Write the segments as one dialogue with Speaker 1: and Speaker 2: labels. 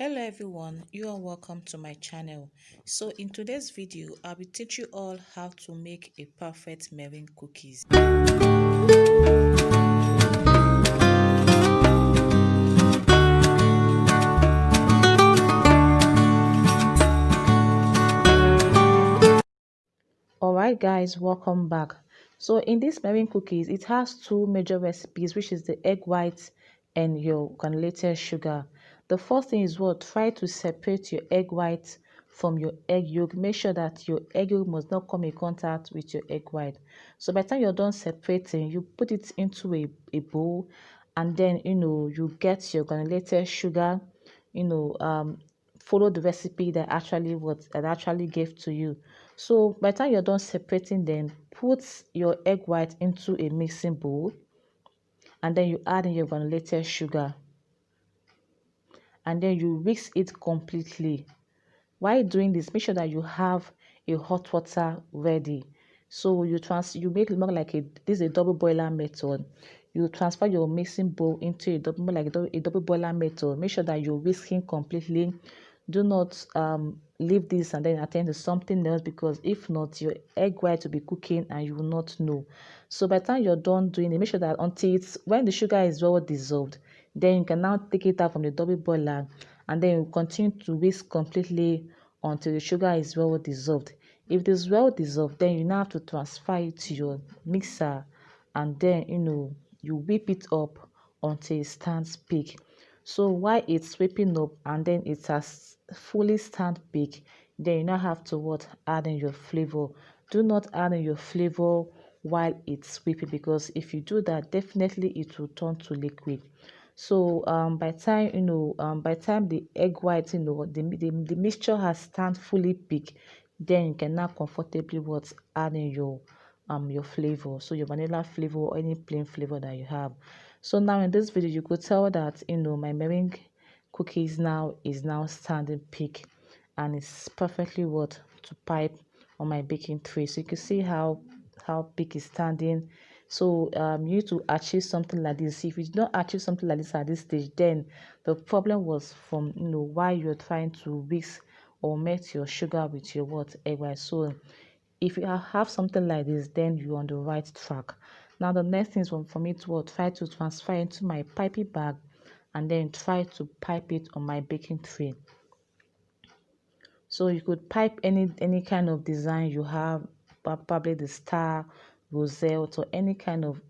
Speaker 1: Hello everyone, you are welcome to my channel. So in today's video, I will teach you all how to make a perfect meringue cookies. Alright guys, welcome back. So in this meringue cookies, it has two major recipes, which is the egg whites and your granulated sugar. The first thing is what? Try to separate your egg white from your egg yolk. Make sure that your egg yolk must not come in contact with your egg white. So by the time you're done separating, you put it into a bowl, and then you get your granulated sugar, follow the recipe that actually gave to you. So by the time you're done separating them, put your egg white into a mixing bowl, and then you add in your granulated sugar, and then you mix it completely. While doing this, make sure that you have a hot water ready. So you make it more like this is a double boiler method. You transfer your mixing bowl into a double boiler method. Make sure that you're whisking completely. Do not leave this and then attend to something else, because if not, your egg white will be cooking and you will not know. So by the time you're done doing it, make sure that when the sugar is well dissolved, then you can now take it out from the double boiler, and then you continue to whisk completely until the sugar is well dissolved. If it is well dissolved, then you now have to transfer it to your mixer, and then you whip it up until it stands peak. So while it's whipping up and then it has fully stand peak, then you now have to add in your flavor. Do not add in your flavor while it's whipping, because if you do that, definitely it will turn to liquid. So by the time the egg white, the mixture has stand fully peak, then you can now comfortably add in your flavor, so your vanilla flavor or any plain flavor that you have. So now in this video, you could tell that my meringue cookies now is standing peak, and it's perfectly to pipe on my baking tray. So you can see how peak is standing. So you need to achieve something like this. If you don't achieve something like this at this stage, then the problem was from why you're trying to whisk or melt your sugar with your egg white. So if you have something like this, then you're on the right track. Now the next thing is for me to try to transfer into my piping bag, and then try to pipe it on my baking tray. So you could pipe any kind of design you have, probably the star, rosette, or any kind of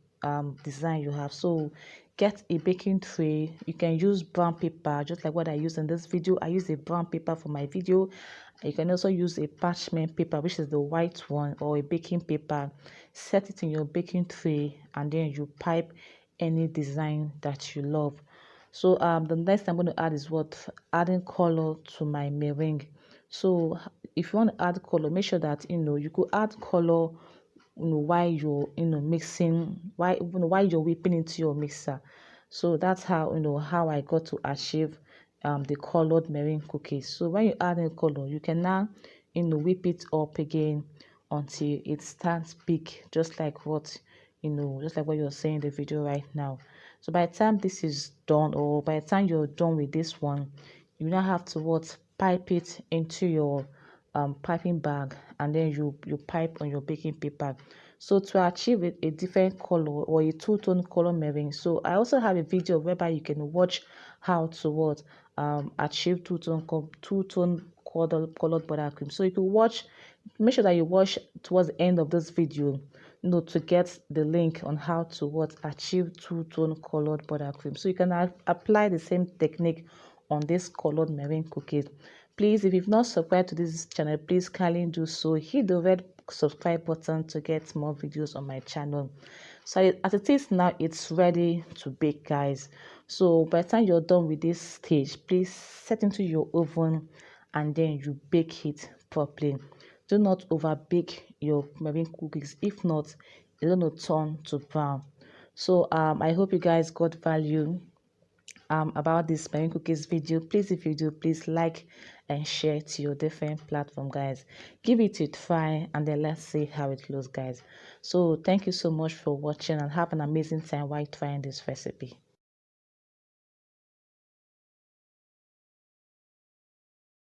Speaker 1: design you have. So get a baking tray. You can use brown paper, just like what I use in this video. I use a brown paper for my video. You can also use a parchment paper, which is the white one, or a baking paper. Set it in your baking tray, and then you pipe any design that you love. So the next I'm going to add is adding color to my meringue. So if you want to add color, make sure that you could add color while you're mixing, while you're whipping into your mixer. So that's how I got to achieve the colored meringue cookies. So when you add in color, you can now whip it up again until it stands peak, just like what you're saying in the video right now. So by the time this is done, or by the time you're done with this one, you now have to pipe it into your piping bag, and then you pipe on your baking paper. So to achieve a different color, or a two-tone color meringue, so I also have a video whereby you can watch how to achieve two-tone colored buttercream. So you can watch, make sure that you watch towards the end of this video, to get the link on how to achieve two-tone colored buttercream. So you can apply the same technique on this colored meringue cookies. Please, if you've not subscribed to this channel, please kindly do so. Hit the red subscribe button to get more videos on my channel. So as it is now, it's ready to bake, guys. So by the time you're done with this stage, please set into your oven, and then you bake it properly. Do not over bake your meringue cookies. If not, it's going to turn to brown. So I hope you guys got value about this meringue cookies video. Please, if you do, please like and share to your different platform, guys. Give it a try, and then let's see how it looks, guys. So thank you so much for watching, and have an amazing time while trying this recipe.